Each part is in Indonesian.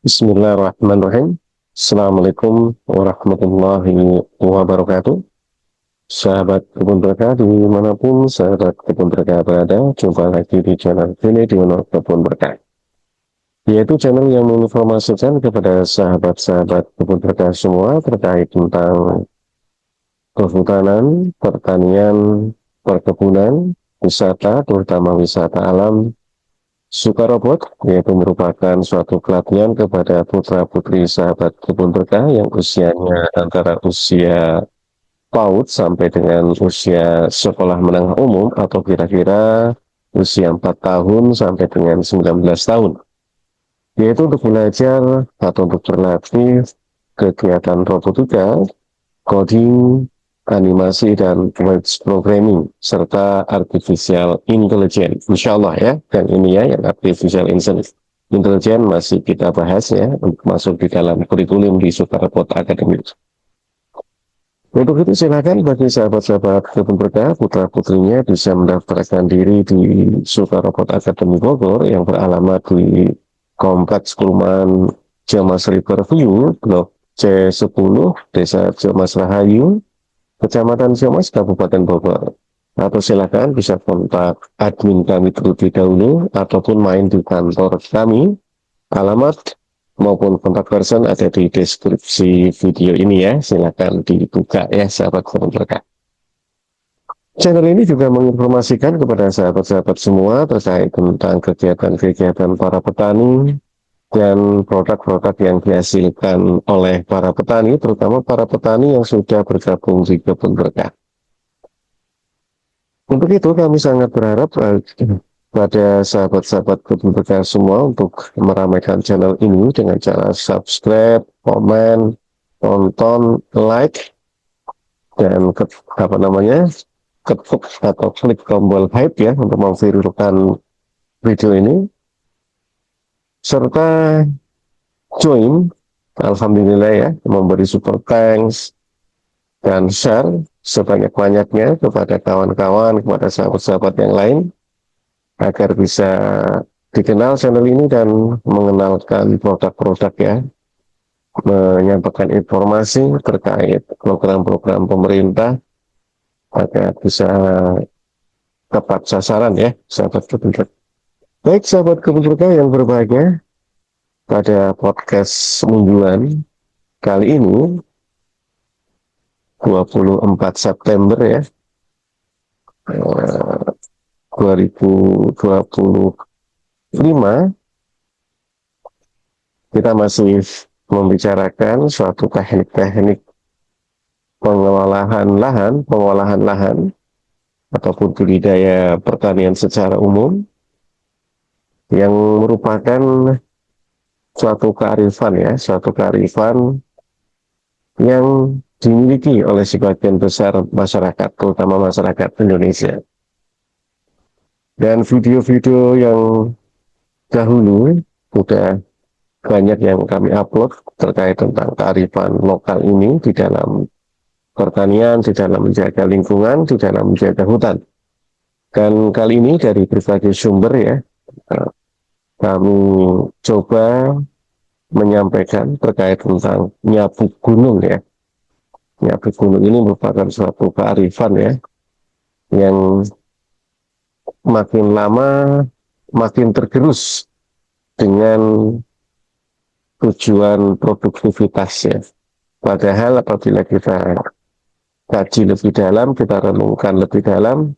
Bismillahirrahmanirrahim. Assalamualaikum warahmatullahi wabarakatuh. Sahabat kebun berkah dimanapun sahabat kebun berkah berada, jumpa lagi di channel ini di Kebun Berkah. Yaitu channel yang menginformasikan kepada sahabat-sahabat kebun berkah semua terkait tentang kehutanan, pertanian, perkebunan, wisata, terutama wisata alam, Sukarobot, yaitu merupakan suatu pelatihan kepada putra-putri sahabat kebun berkah yang usianya antara usia PAUD sampai dengan usia sekolah menengah umum atau kira-kira usia 4 tahun sampai dengan 19 tahun. Yaitu untuk belajar atau untuk berlatih kegiatan robotika, coding, animasi, dan voice programming, serta artificial intelligence. Insya Allah ya, dan ini ya yang artificial intelligence masih kita bahas ya, untuk masuk di dalam kurikulum di Sukarepot Academy. Untuk itu silakan bagi sahabat-sahabat kebun berkah, putra-putrinya bisa mendaftarkan diri di Sukarepot Academy Bogor yang beralamat di Kompleks Perumahan Jamas Riverview, Blok C10, Desa Jamas Rahayu, Kecamatan Ciamas, Kabupaten Bogor. Atau silakan bisa kontak admin kami terlebih dahulu ataupun main di kantor kami. Alamat maupun kontak person ada di deskripsi video ini ya. Silakan dibuka ya sahabat berkah. Channel ini juga menginformasikan kepada sahabat-sahabat semua terkait tentang kegiatan-kegiatan para petani dan produk-produk yang dihasilkan oleh para petani, terutama para petani yang sudah bergabung di kebun berkah. Untuk itu kami sangat berharap pada sahabat-sahabat kebun berkah semua untuk meramaikan channel ini dengan cara subscribe, komen, tonton, like, dan ketuk atau klik tombol hype ya untuk memviralkan video ini, serta join, alhamdulillah ya, memberi super thanks dan share sebanyak-banyaknya kepada kawan-kawan, kepada sahabat-sahabat yang lain, agar bisa dikenal channel ini dan mengenalkan produk-produk ya, menyampaikan informasi terkait program-program pemerintah agar bisa tepat sasaran ya, sahabat kebun berkah. Baik sahabat kebun berkah yang berbahagia, pada podcast mingguan kali ini 24 September ya, 2025, kita masih membicarakan suatu teknik-teknik pengolahan lahan ataupun budidaya pertanian secara umum yang merupakan suatu kearifan yang dimiliki oleh sebagian besar masyarakat, terutama masyarakat Indonesia. Dan video-video yang dahulu sudah banyak yang kami upload terkait tentang kearifan lokal ini di dalam pertanian, di dalam menjaga lingkungan, di dalam menjaga hutan. Dan kali ini dari berbagai sumber ya, kami coba menyampaikan terkait tentang nyapu gunung ya. Nyapu gunung ini merupakan suatu kearifan ya, yang makin lama makin tergerus dengan tujuan produktivitas ya. Padahal apabila kita kaji lebih dalam, kita renungkan lebih dalam,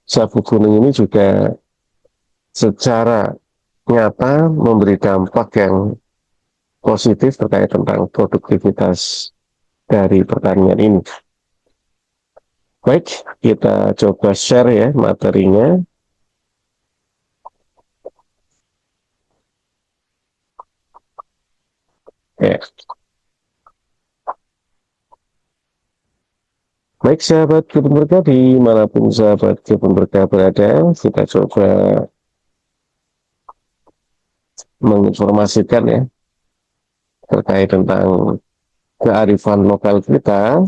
nyapu gunung ini juga secara nyata memberi dampak yang positif terkait tentang produktivitas dari pertanian ini. Baik, kita coba share ya materinya. Ya. Baik sahabat kebun berkah dimanapun sahabat kebun berkah berada, kita coba menginformasikan ya terkait tentang kearifan lokal kita,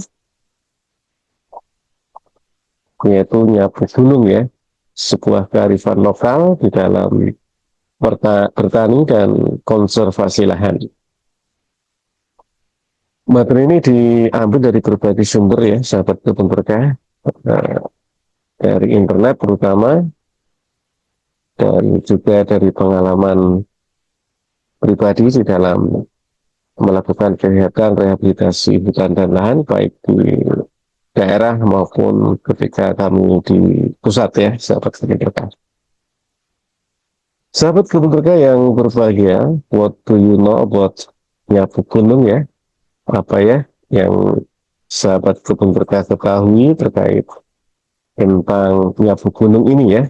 yaitu nyapu gunung ya, sebuah kearifan lokal di dalam bertani dan konservasi lahan. Materi ini diambil dari berbagai sumber ya, sahabat kebun berkah, dari internet terutama, dan juga dari pengalaman pribadi di dalam melakukan kegiatan rehabilitasi hutan dan lahan, baik di daerah maupun ketika kami di pusat ya, sahabat kebun berkah. Sahabat kebun berkah yang berbahagia, what do you know about nyapu gunung ya? Apa ya yang sahabat kebun berkah ketahui terkait tentang nyapu gunung ini ya?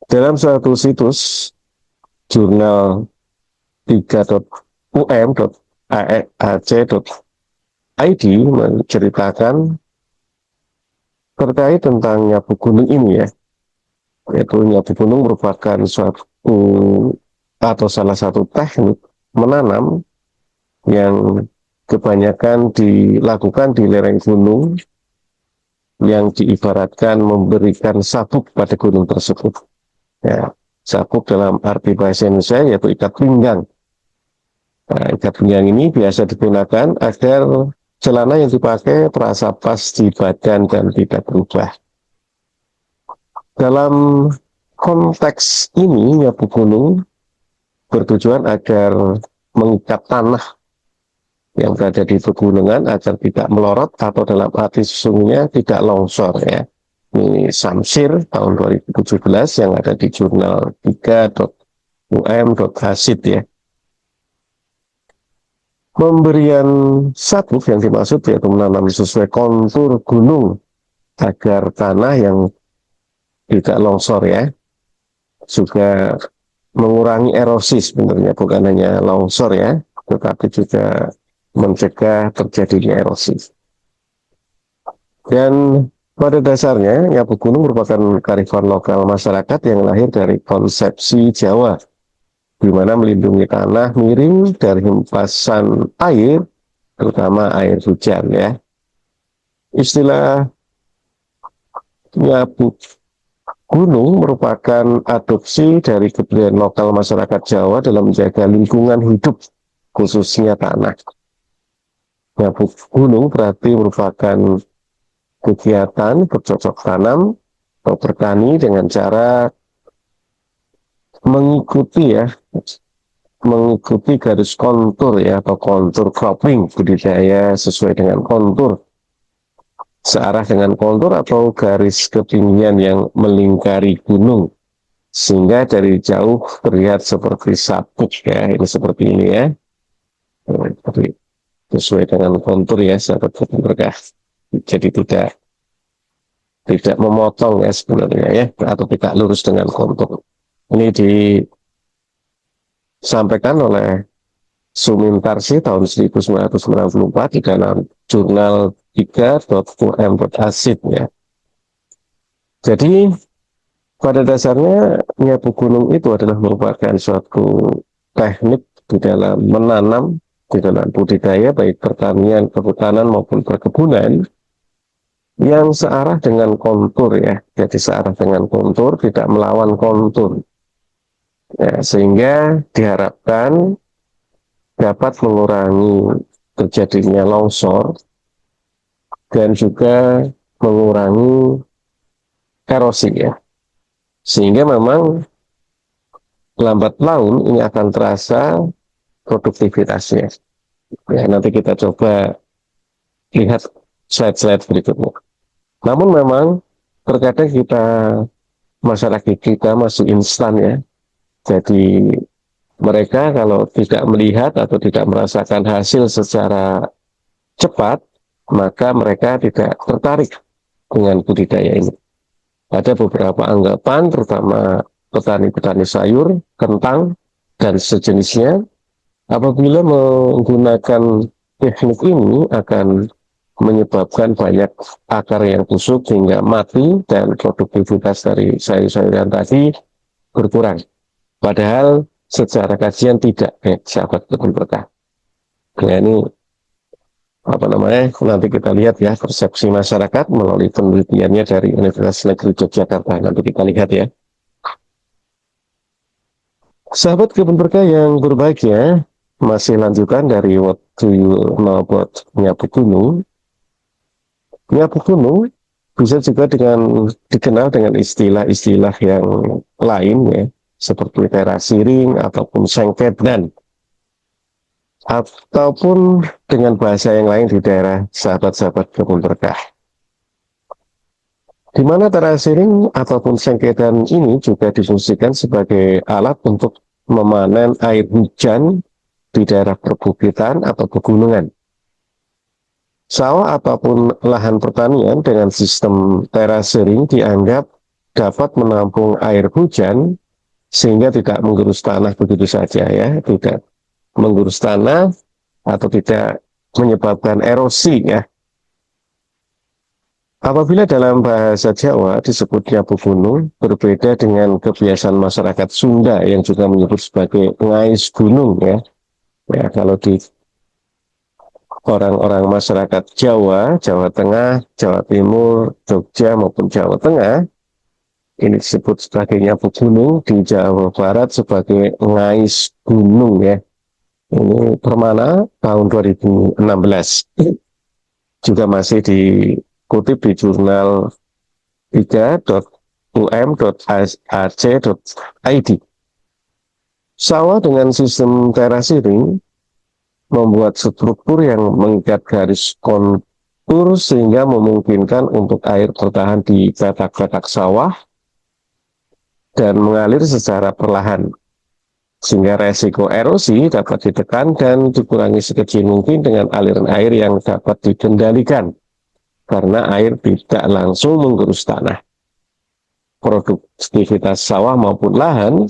Dalam suatu situs jurnal 3.um.ac.id menceritakan terkait tentang nyapu gunung ini ya, yaitu nyapu gunung merupakan suatu atau salah satu teknik menanam yang kebanyakan dilakukan di lereng gunung yang diibaratkan memberikan sabuk pada gunung tersebut. Ya, sabuk dalam arti bahasa Indonesia yaitu ikat pinggang. Nah, ikat pinggang ini biasa digunakan agar celana yang dipakai terasa pas di badan dan tidak berubah. Dalam konteks ini, nyapu gunung bertujuan agar mengikat tanah yang berada di pegunungan agar tidak melorot atau dalam arti sesungguhnya tidak longsor ya. Ini Samsir tahun 2017 yang ada di jurnal 3.um.hasid ya. Pemberian sabuk yang dimaksud yaitu menanam sesuai kontur gunung agar tanah yang tidak longsor ya, juga mengurangi erosi sebenarnya, bukan hanya longsor ya, tetapi juga mencegah terjadinya erosi. Dan pada dasarnya nyapu gunung merupakan kearifan lokal masyarakat yang lahir dari konsepsi Jawa, di mana melindungi tanah miring dari hempasan air, terutama air hujan ya. Istilah nyapu gunung merupakan adopsi dari kebudayaan lokal masyarakat Jawa dalam menjaga lingkungan hidup, khususnya tanah. Nyapu gunung berarti merupakan kegiatan bercocok tanam atau bertani dengan cara mengikuti garis kontur ya, atau kontur cropping, budidaya sesuai dengan kontur, searah dengan kontur atau garis ketinggian yang melingkari gunung, sehingga dari jauh terlihat seperti sabuk ya, ini seperti ini ya, sesuai dengan kontur ya, sahabat berkah. Jadi tidak memotong ya sebenarnya ya, atau tidak lurus dengan kontur. Ini disampaikan oleh Sumintarsi tahun 1994 di dalam jurnal 3.um.hasid ya. Jadi pada dasarnya nyapu gunung itu adalah merupakan suatu teknik di dalam menanam, di dalam budidaya baik pertanian, perhutanan maupun perkebunan yang searah dengan kontur ya. Jadi searah dengan kontur, tidak melawan kontur ya, sehingga diharapkan dapat mengurangi terjadinya longsor dan juga mengurangi erosi ya. Sehingga memang lambat laun ini akan terasa produktivitasnya. Ya, nanti kita coba lihat slide-slide berikutnya. Namun memang terkadang masyarakat kita masih instan ya. Jadi mereka kalau tidak melihat atau tidak merasakan hasil secara cepat, maka mereka tidak tertarik dengan budidaya ini. Ada beberapa anggapan, terutama petani-petani sayur, kentang, dan sejenisnya, apabila menggunakan teknik ini akan menyebabkan banyak akar yang busuk hingga mati dan produktivitas dari sayur-sayuran tadi berkurang. Padahal secara kajian tidak, sahabat kebun berkah. Ya, ini nanti kita lihat ya persepsi masyarakat melalui penelitiannya dari Universitas Negeri Yogyakarta. Nanti kita lihat ya. Sahabat kebun berkah yang berbahagia, masih lanjutan dari What Do You Know About Nyapu Gunung. Nyapu gunung bisa juga dikenal dengan istilah-istilah yang lain ya, seperti terasiring ataupun sengketan, ataupun dengan bahasa yang lain di daerah sahabat-sahabat kebun berkah. Di mana terasiring ataupun sengketan ini juga difungsikan sebagai alat untuk memanen air hujan di daerah perbukitan atau pegunungan. Sawah ataupun lahan pertanian dengan sistem terasering dianggap dapat menampung air hujan sehingga tidak menggerus tanah begitu saja ya, tidak menggerus tanah atau tidak menyebabkan erosi ya. Apabila dalam bahasa Jawa disebutnya gunung, berbeda dengan kebiasaan masyarakat Sunda yang juga menyebut sebagai ngais gunung ya. Ya, kalau di orang-orang masyarakat Jawa, Jawa Tengah, Jawa Timur, Jogja maupun Jawa Tengah, ini disebut sebagai nyapu gunung, di Jawa Barat sebagai ngais gunung ya. Ini permana tahun 2016. Juga masih dikutip di jurnal 3.um.ac.id. Sawah dengan sistem terasering membuat struktur yang mengikat garis kontur sehingga memungkinkan untuk air bertahan di petak-petak sawah dan mengalir secara perlahan, sehingga resiko erosi dapat ditekan dan dikurangi sekecil mungkin dengan aliran air yang dapat dikendalikan karena air tidak langsung menggerus tanah. Produktivitas sawah maupun lahan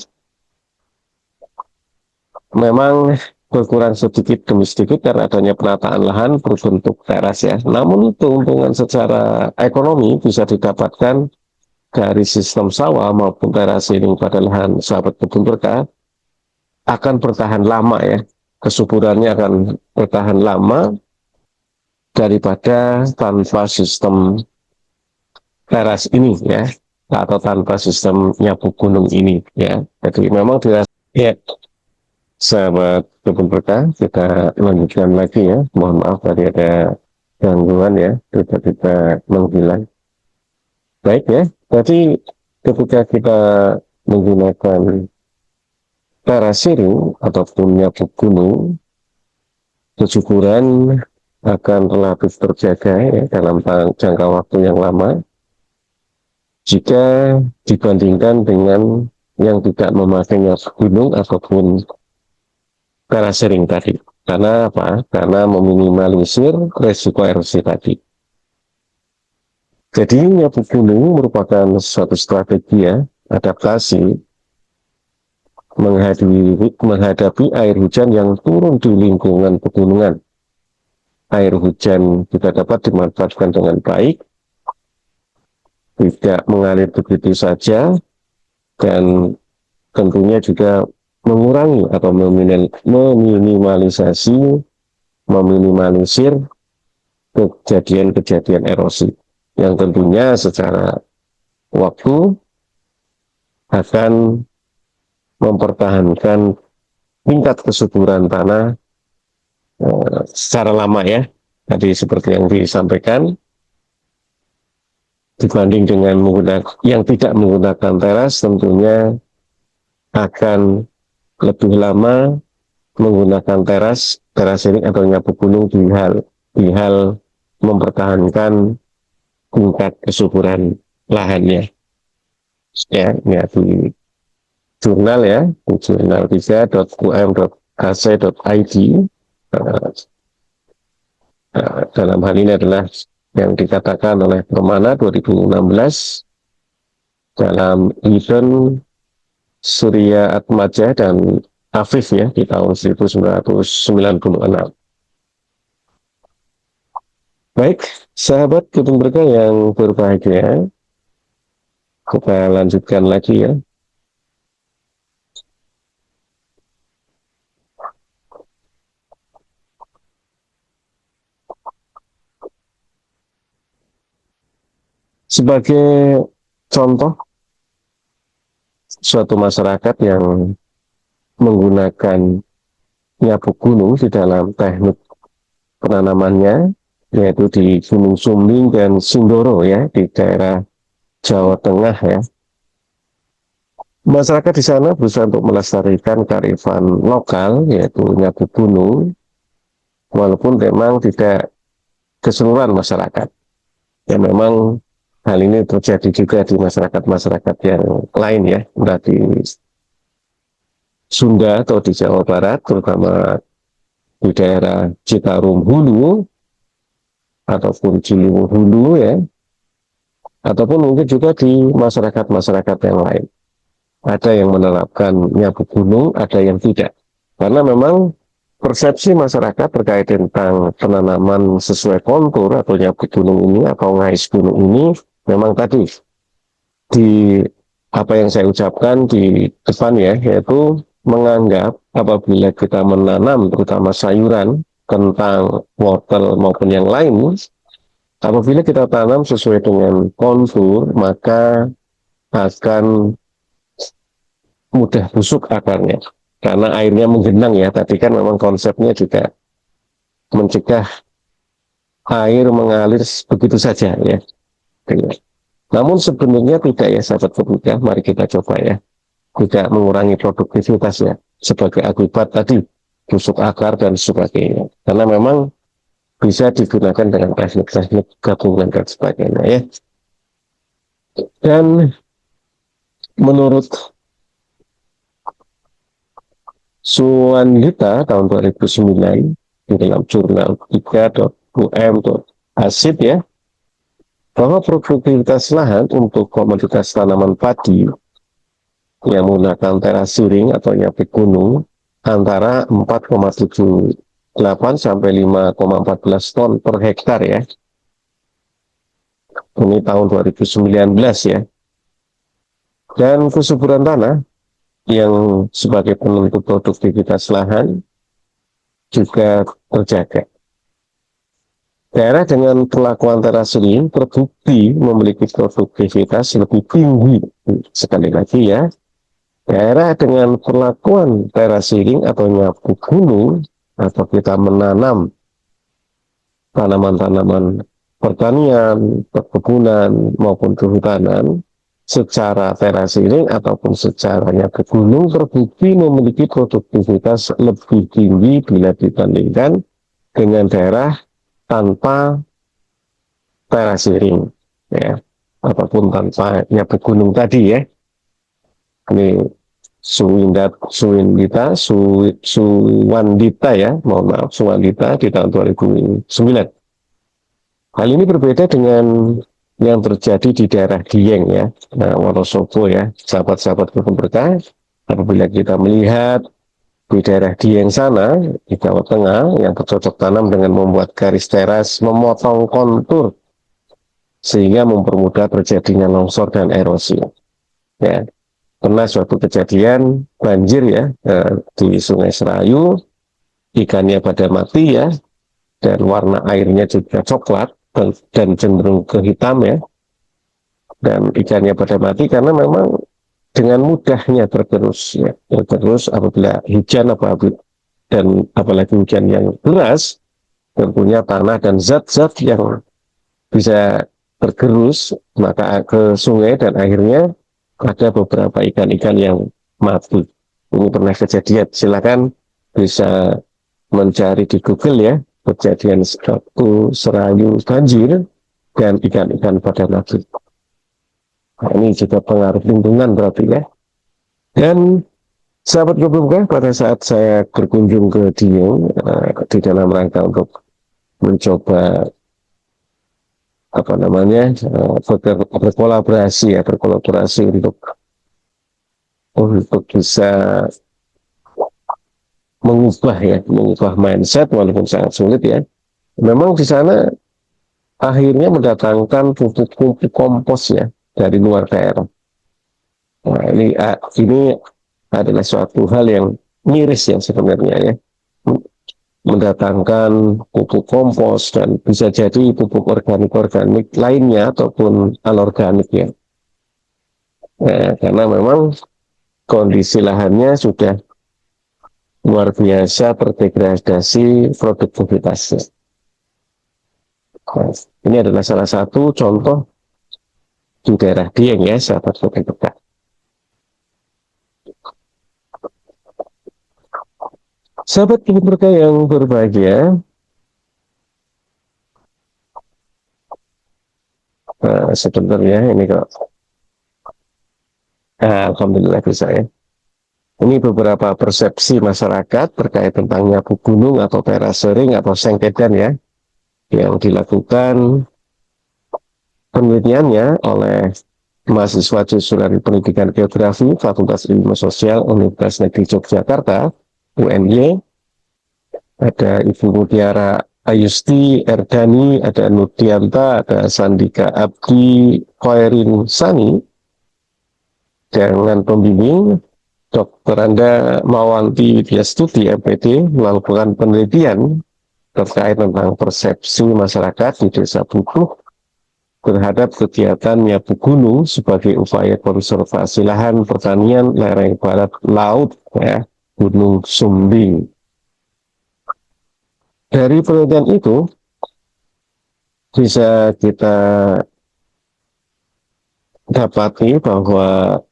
memang berkurang sedikit demi sedikit karena adanya penataan lahan berbentuk teras ya. Namun keuntungan secara ekonomi bisa didapatkan dari sistem sawah maupun terasering pada lahan sahabat kebun berkah akan bertahan lama ya. Kesuburannya akan bertahan lama daripada tanpa sistem teras ini ya, atau tanpa sistem nyapu gunung ini ya. Jadi memang dirasa ya. Sahabat kebun berkah, kita lanjutkan lagi ya. Mohon maaf tadi ada gangguan ya, tiba-tiba menghilang. Baik ya, tadi ketika kita menggunakan terasering ataupun nyapu gunung, kesuburan akan relatif terjaga ya dalam jangka waktu yang lama jika dibandingkan dengan yang tidak memakai nyapu gunung ataupun terasering tadi. Karena apa? Karena meminimalisir resiko erosi tadi. Jadi nyapu gunung merupakan suatu strategi ya, adaptasi menghadapi air hujan yang turun di lingkungan pegunungan. Air hujan juga dapat dimanfaatkan dengan baik, tidak mengalir begitu saja, dan tentunya juga mengurangi atau meminimalisir kejadian-kejadian erosi yang tentunya secara waktu akan mempertahankan tingkat kesuburan tanah secara lama ya. Tadi seperti yang disampaikan, dibanding dengan yang tidak menggunakan teras tentunya akan lebih lama menggunakan teras ini atau nyapu gunung di hal mempertahankan tingkat kesuburan lahannya. Ya, ini di jurnal ya, di jurnal 3.um.ac.id. Dalam hal ini adalah yang dikatakan oleh Permana 2016 dalam event Surya Atmaja dan Afif ya di tahun 1996. Baik, sahabat kebun berkah yang berbahagia, kita lanjutkan lagi ya. Sebagai contoh suatu masyarakat yang menggunakan nyapu gunung di dalam teknik penanamannya, yaitu di Gunung Sumbing dan Sindoro ya, di daerah Jawa Tengah ya. Masyarakat di sana berusaha untuk melestarikan kearifan lokal, yaitu nyapu gunung, walaupun memang tidak keseluruhan masyarakat. Ya memang hal ini terjadi juga di masyarakat-masyarakat yang lain ya, di Sunda atau di Jawa Barat, terutama di daerah Citarum Hulu ataupun Ciliwung Hulu ya, ataupun mungkin juga di masyarakat-masyarakat yang lain. Ada yang menerapkan nyapu gunung, ada yang tidak. Karena memang persepsi masyarakat terkait tentang penanaman sesuai kontur atau nyapu gunung ini atau ngais gunung ini memang tadi di apa yang saya ucapkan di depan ya, yaitu menganggap apabila kita menanam terutama sayuran, kentang, wortel maupun yang lain, apabila kita tanam sesuai dengan kontur, maka akan mudah busuk akarnya. Karena airnya menggenang ya, tadi kan memang konsepnya juga mencegah air mengalir begitu saja ya. Namun sebenarnya tidak ya sahabat pemuda, mari kita coba ya. Tidak mengurangi produktivitasnya sebagai akibat tadi busuk akar dan sebagainya. Karena memang bisa digunakan dengan teknik-teknik gabungan dan sebagainya ya. Dan menurut Suwanita tahun 2009 di dalam jurnal 3.um.asid ya, bahwa produktivitas lahan untuk komoditas tanaman padi yang menggunakan terasiring atau nyapu gunung antara 4,78 sampai 5,14 ton per hektar ya. Ini tahun 2019 ya. Dan kesuburan tanah yang sebagai penentu produktivitas lahan juga terjaga. Daerah dengan perlakuan terasiring terbukti memiliki produktivitas lebih tinggi. Sekali lagi ya, daerah dengan perlakuan terasiring atau nyapu gunung atau kita menanam tanaman-tanaman pertanian, perkebunan maupun kehutanan secara terasiring ataupun secara nyapu gunung terbukti memiliki produktivitas lebih tinggi bila dibandingkan dengan daerah tanpa terasiring ya, ataupun tanpa nyapu gunung tadi ya. Ini Suwandita ya, mohon maaf, Suwandita di tahun 2009. Hal ini berbeda dengan yang terjadi di daerah Dieng ya, nah, Wonosobo ya, sahabat-sahabat kebun berkah. Apabila kita melihat di daerah Dieng sana, di Jawa Tengah, yang bercocok tanam dengan membuat garis teras, memotong kontur, sehingga mempermudah terjadinya longsor dan erosi. Ya, pernah suatu kejadian banjir ya di Sungai Serayu, ikannya pada mati ya, dan warna airnya juga coklat dan cenderung ke hitam ya, dan ikannya pada mati karena memang dengan mudahnya tergerus ya, tergerus apabila hujan dan apalagi hujan yang deras, tentunya tanah dan zat-zat yang bisa tergerus maka ke sungai dan akhirnya ada beberapa ikan-ikan yang mati. Ini pernah kejadian, silakan bisa mencari di Google ya, kejadian suatu Serayu banjir dan ikan-ikan pada mati. Nah, ini juga pengaruh lingkungan berarti ya. Dan sahabat Gobloka, pada saat saya berkunjung ke Dieng di dalam rangka untuk mencoba apa namanya berkolaborasi untuk bisa mengubah mindset walaupun sangat sulit ya. Memang di sana akhirnya mendatangkan pupuk kompos ya dari luar daerah. Nah, ini adalah suatu hal yang miris ya sebenarnya ya. Mendatangkan pupuk kompos dan bisa jadi pupuk organik lainnya ataupun anorganik ya. Nah, karena memang kondisi lahannya sudah luar biasa terdegradasi produktivitasnya. Nah, ini adalah salah satu contoh di daerah Dieng ya, sahabat Sobat. Sahabat Sobat yang berbahagia, sebenarnya ini kok, alhamdulillah bisa ya. Ini beberapa persepsi masyarakat terkait tentang nyapu gunung atau terasering atau sengkedan ya, yang dilakukan penelitiannya oleh mahasiswa jurusan Pendidikan Geografi Fakultas Ilmu Sosial Universitas Negeri Yogyakarta UNY. Ada Ibu Mutiara Ayusti Erdani, ada Nudianta, ada Sandika Abdi Khairin Sani, dengan pembimbing Dr. Anda Mawanti Widyastuti MPD melakukan penelitian terkait tentang persepsi masyarakat di Desa Bukuh terhadap kegiatan nyapu gunung sebagai upaya konservasi lahan pertanian lereng barat laut ya, Gunung Sumbing. Dari penelitian itu bisa kita dapati bahwa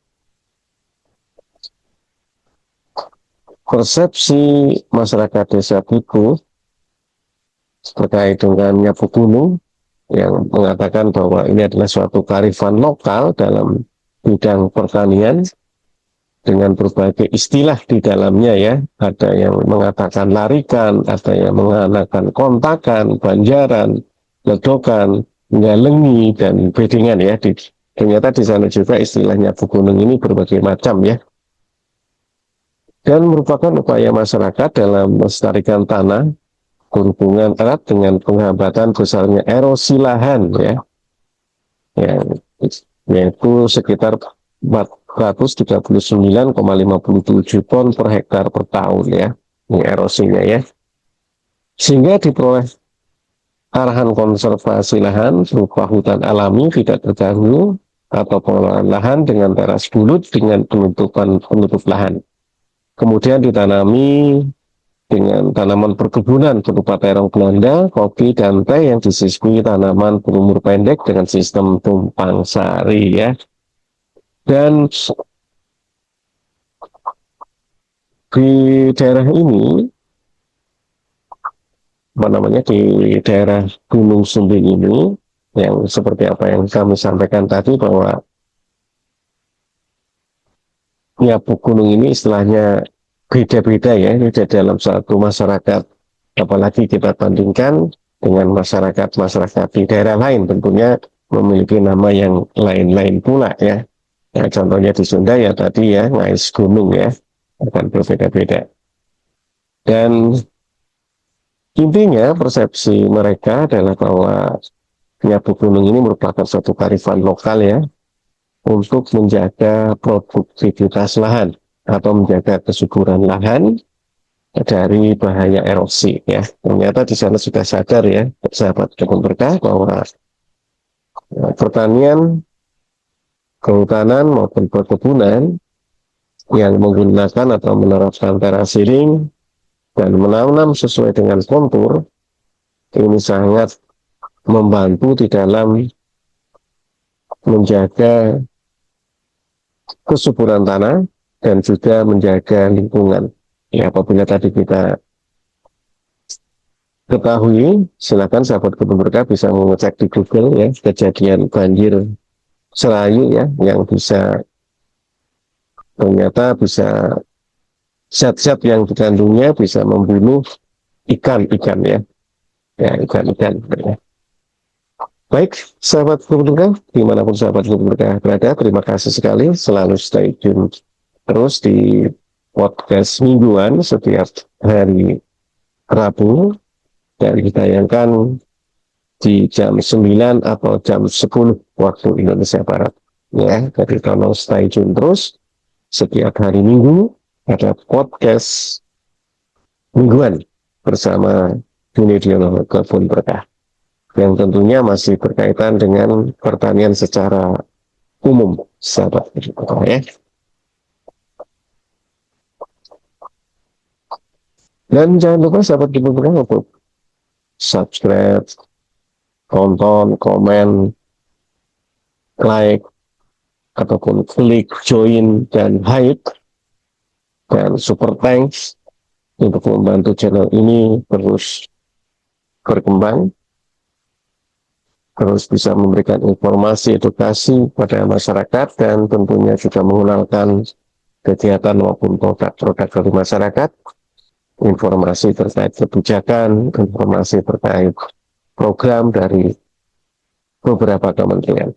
persepsi masyarakat Desa Bukuh terkait dengan nyapu gunung yang mengatakan bahwa ini adalah suatu kearifan lokal dalam bidang pertanian dengan berbagai istilah di dalamnya ya. Ada yang mengatakan larikan, ada yang mengatakan kontakan, banjaran, ledokan, ngalengi, dan bedingan ya. Ternyata di sana juga istilahnya gunung ini berbagai macam ya. Dan merupakan upaya masyarakat dalam melestarikan tanah berhubungan erat dengan penghambatan besarnya erosi lahan ya, yang yaitu sekitar 439,57 ton per hektar per tahun ya, ini erosinya ya, sehingga diperoleh arahan konservasi lahan berupa hutan alami tidak terganggu atau pengelolaan lahan dengan teras bulut dengan penutup lahan, kemudian ditanami dengan tanaman perkebunan berupa terong Belanda, kopi, dan teh yang disisipui tanaman berumur pendek dengan sistem tumpang sari ya. Dan di daerah ini, apa namanya, di daerah Gunung Sumbing ini, yang seperti apa yang kami sampaikan tadi bahwa nyapu gunung ini istilahnya beda-beda ya, tidak dalam satu masyarakat, apalagi kita bandingkan dengan masyarakat-masyarakat di daerah lain, tentunya memiliki nama yang lain-lain pula ya. Ya, contohnya di Sunda ya tadi ya, ngais gunung ya, akan berbeda-beda. Dan intinya persepsi mereka adalah bahwa nyapu gunung ini merupakan suatu kearifan lokal ya, untuk menjaga produktivitas lahan atau menjaga kesuburan lahan dari bahaya erosi ya. Ternyata di sana sudah sadar ya, sahabat kebun berkah, bahwa pertanian, kehutanan maupun perkebunan yang menggunakan atau menerapkan terasering dan menanam sesuai dengan kontur ini sangat membantu di dalam menjaga kesuburan tanah dan juga menjaga lingkungan. Ya, apabila tadi kita ketahui, silakan sahabat kebun berkah bisa mengecek di Google ya, kejadian banjir Serayu ya, yang bisa ternyata bisa zat-zat yang dikandungnya bisa membunuh ikan-ikan ya, ya ikan-ikan. Ya. Baik, sahabat kebun berkah, dimanapun sahabat kebun berkah berada, terima kasih sekali, selalu stay tune terus di podcast mingguan setiap hari Rabu dan ditayangkan di jam 9 atau jam 10 waktu Indonesia Barat. Ya, jadi tolong stay tune terus setiap hari Minggu ada podcast mingguan bersama Junidiono Kebun Berkah yang tentunya masih berkaitan dengan pertanian secara umum, sahabat ya. Dan jangan lupa sahabat kebun berkah untuk subscribe, tonton, komen, like, ataupun klik join dan hide dan super thanks untuk membantu channel ini terus berkembang, terus bisa memberikan informasi edukasi pada masyarakat, dan tentunya juga mengenalkan kegiatan maupun produk-produk dari masyarakat, informasi terkait kebijakan, informasi terkait program dari beberapa kementerian.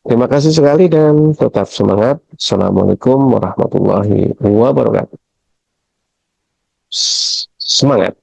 Terima kasih sekali dan tetap semangat. Assalamualaikum warahmatullahi wabarakatuh. Semangat.